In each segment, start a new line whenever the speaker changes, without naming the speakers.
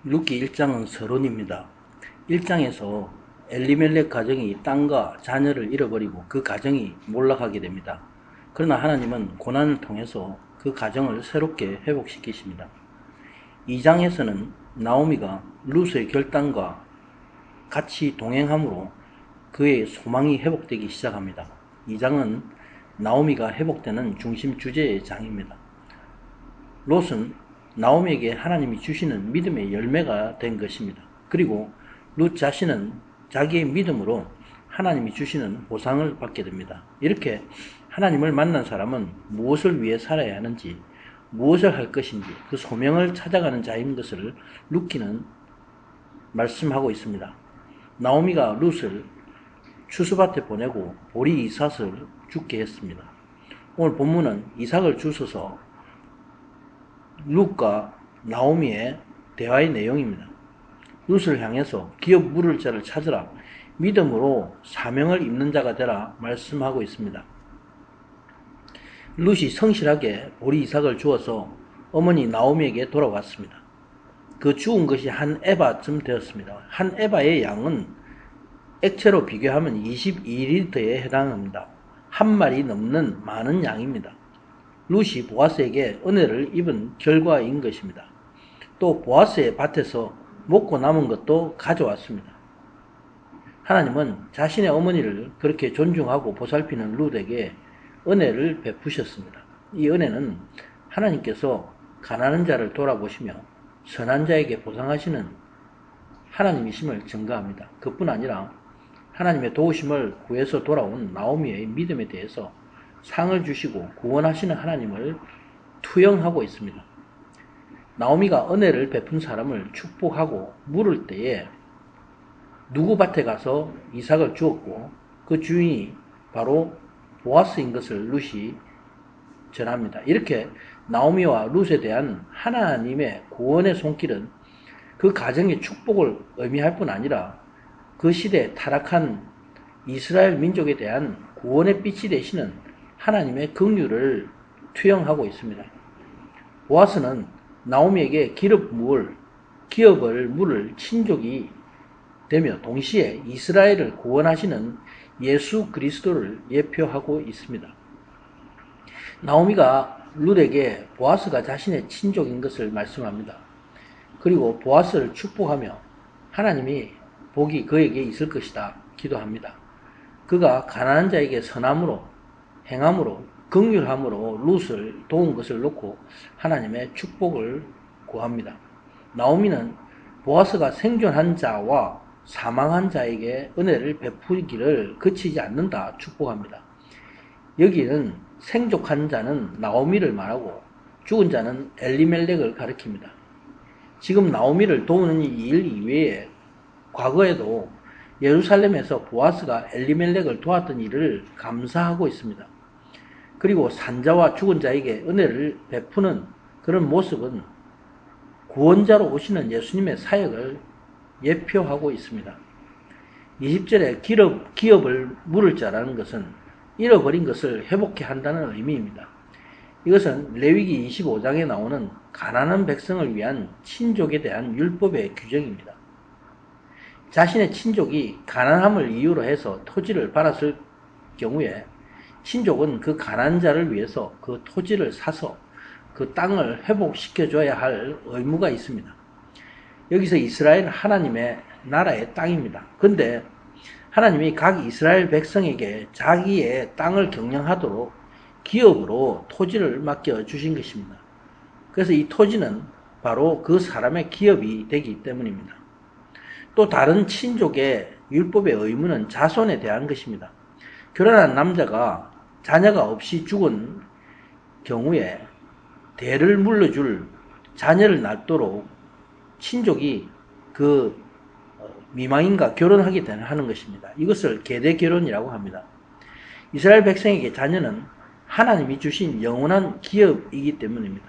룻기 1장은 서론입니다. 1장에서 엘리멜렉 가정이 땅과 자녀를 잃어버리고 그 가정이 몰락하게 됩니다. 그러나 하나님은 고난을 통해서 그 가정을 새롭게 회복시키십니다. 2장에서는 나오미가 룻의 결단과 같이 동행함으로 그의 소망이 회복되기 시작합니다. 2장은 나오미가 회복되는 중심 주제의 장입니다. 롯은 나오미에게 하나님이 주시는 믿음의 열매가 된 것입니다. 그리고 룻 자신은 자기의 믿음으로 하나님이 주시는 보상을 받게 됩니다. 이렇게 하나님을 만난 사람은 무엇을 위해 살아야 하는지, 무엇을 할 것인지 그 소명을 찾아가는 자인 것을 룻기는 말씀하고 있습니다. 나오미가 룻을 추수밭에 보내고 보리 이삭을 죽게 했습니다. 오늘 본문은 이삭을 주셔서 룻과 나오미의 대화의 내용입니다. 룻을 향해서 기업 물을 자를 찾으라, 믿음으로 사명을 입는 자가 되라 말씀하고 있습니다. 룻이 성실하게 보리 이삭을 주어서 어머니 나오미에게 돌아왔습니다. 그 주운 것이 한 에바쯤 되었습니다. 한 에바의 양은 액체로 비교하면 22리터에 해당합니다. 한 마리 넘는 많은 양입니다. 룻이 보아스에게 은혜를 입은 결과인 것입니다. 또 보아스의 밭에서 먹고 남은 것도 가져왔습니다. 하나님은 자신의 어머니를 그렇게 존중하고 보살피는 룻에게 은혜를 베푸셨습니다. 이 은혜는 하나님께서 가난한 자를 돌아보시며 선한 자에게 보상하시는 하나님이심을 증거합니다. 그뿐 아니라 하나님의 도우심을 구해서 돌아온 나오미의 믿음에 대해서 상을 주시고 구원하시는 하나님을 투영하고 있습니다. 나오미가 은혜를 베푼 사람을 축복하고 물을 때에 누구 밭에 가서 이삭을 주었고 그 주인이 바로 보아스인 것을 룻이 전합니다. 이렇게 나오미와 룻에 대한 하나님의 구원의 손길은 그 가정의 축복을 의미할 뿐 아니라 그 시대에 타락한 이스라엘 민족에 대한 구원의 빛이 되시는 하나님의 긍휼을 투영하고 있습니다. 보아스는 나오미에게 기업을 물을 친족이 되며 동시에 이스라엘을 구원하시는 예수 그리스도를 예표하고 있습니다. 나오미가 룻에게 보아스가 자신의 친족인 것을 말씀합니다. 그리고 보아스를 축복하며 하나님이 복이 그에게 있을 것이다 기도합니다. 그가 가난한 자에게 선함으로 행함으로 긍휼함으로 룻을 도운 것을 놓고 하나님의 축복을 구합니다. 나오미는 보아스가 생존한 자와 사망한 자에게 은혜를 베푸기를 그치지 않는다 축복합니다. 여기는 생존한 자는 나오미를 말하고 죽은 자는 엘리멜렉을 가리킵니다. 지금 나오미를 도우는 일 이외에 과거에도 예루살렘에서 보아스가 엘리멜렉을 도왔던 일을 감사하고 있습니다. 그리고 산자와 죽은 자에게 은혜를 베푸는 그런 모습은 구원자로 오시는 예수님의 사역을 예표하고 있습니다. 20절에 기업을 물을 자라는 것은 잃어버린 것을 회복해 한다는 의미입니다. 이것은 레위기 25장에 나오는 가난한 백성을 위한 친족에 대한 율법의 규정입니다. 자신의 친족이 가난함을 이유로 해서 토지를 팔았을 경우에 친족은 그 가난한 자를 위해서 그 토지를 사서 그 땅을 회복시켜줘야 할 의무가 있습니다. 여기서 이스라엘 하나님의 나라의 땅입니다. 근데 하나님이 각 이스라엘 백성에게 자기의 땅을 경영하도록 기업으로 토지를 맡겨주신 것입니다. 그래서 이 토지는 바로 그 사람의 기업이 되기 때문입니다. 또 다른 친족의 율법의 의무는 자손에 대한 것입니다. 결혼한 남자가 자녀가 없이 죽은 경우에 대를 물려줄 자녀를 낳도록 친족이 그 미망인과 결혼하게 하는 것입니다. 이것을 계대 결혼이라고 합니다. 이스라엘 백성에게 자녀는 하나님이 주신 영원한 기업이기 때문입니다.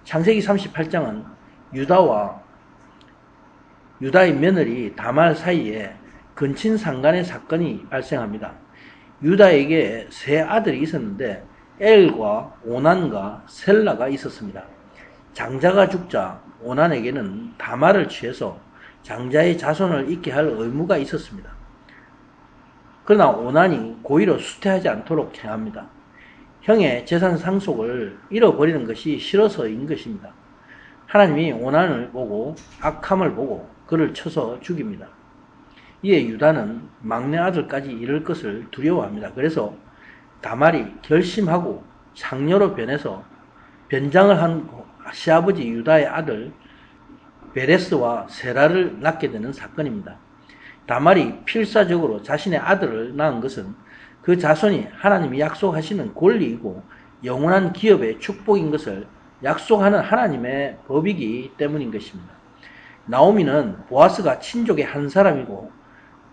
창세기 38장은 유다의 며느리 다말 사이에 근친상간의 사건이 발생합니다. 유다에게 세 아들이 있었는데 엘과 오난과 셀라가 있었습니다. 장자가 죽자 오난에게는 다말을 취해서 장자의 자손을 잇게 할 의무가 있었습니다. 그러나 오난이 고의로 수태하지 않도록 행합니다. 형의 재산 상속을 잃어버리는 것이 싫어서인 것입니다. 하나님이 오난을 보고 악함을 보고 그를 쳐서 죽입니다. 이에 유다는 막내 아들까지 잃을 것을 두려워합니다. 그래서 다말이 결심하고 상녀로 변해서 변장을 한 시아버지 유다의 아들 베레스와 세라를 낳게 되는 사건입니다. 다말이 필사적으로 자신의 아들을 낳은 것은 그 자손이 하나님이 약속하시는 권리이고 영원한 기업의 축복인 것을 약속하는 하나님의 법이기 때문인 것입니다. 나오미는 보아스가 친족의 한 사람이고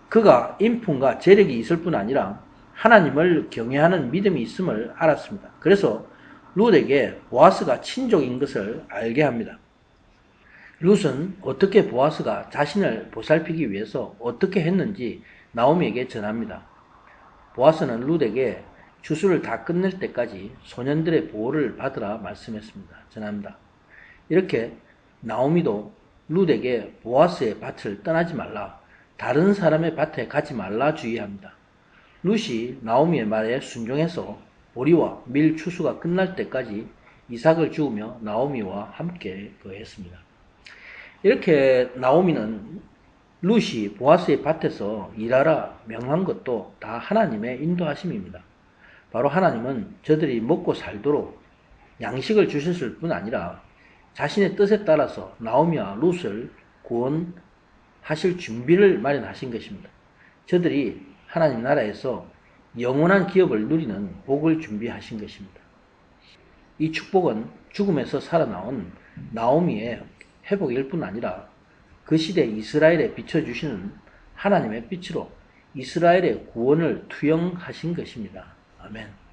그가 인품과 재력이 있을 뿐 아니라 하나님을 경외하는 믿음이 있음을 알았습니다. 그래서 룻에게 보아스가 친족인 것을 알게 합니다. 룻은 어떻게 보아스가 자신을 보살피기 위해서 어떻게 했는지 나오미에게 전합니다. 보아스는 룻에게 주술을 다 끝낼 때까지 소년들의 보호를 받으라 말씀했습니다. 전합니다. 이렇게 나오미도 룻에게 보아스의 밭을 떠나지 말라, 다른 사람의 밭에 가지 말라 주의합니다. 룻이 나오미의 말에 순종해서 보리와 밀 추수가 끝날 때까지 이삭을 주우며 나오미와 함께 거했습니다. 이렇게 나오미는 룻이 보아스의 밭에서 일하라 명한 것도 다 하나님의 인도하심입니다. 바로 하나님은 저들이 먹고 살도록 양식을 주셨을 뿐 아니라 자신의 뜻에 따라서 나오미와 룻을 구원하실 준비를 마련하신 것입니다. 저들이 하나님 나라에서 영원한 기업을 누리는 복을 준비하신 것입니다. 이 축복은 죽음에서 살아나온 나오미의 회복일 뿐 아니라 그 시대 이스라엘에 비춰주시는 하나님의 빛으로 이스라엘의 구원을 투영하신 것입니다. 아멘.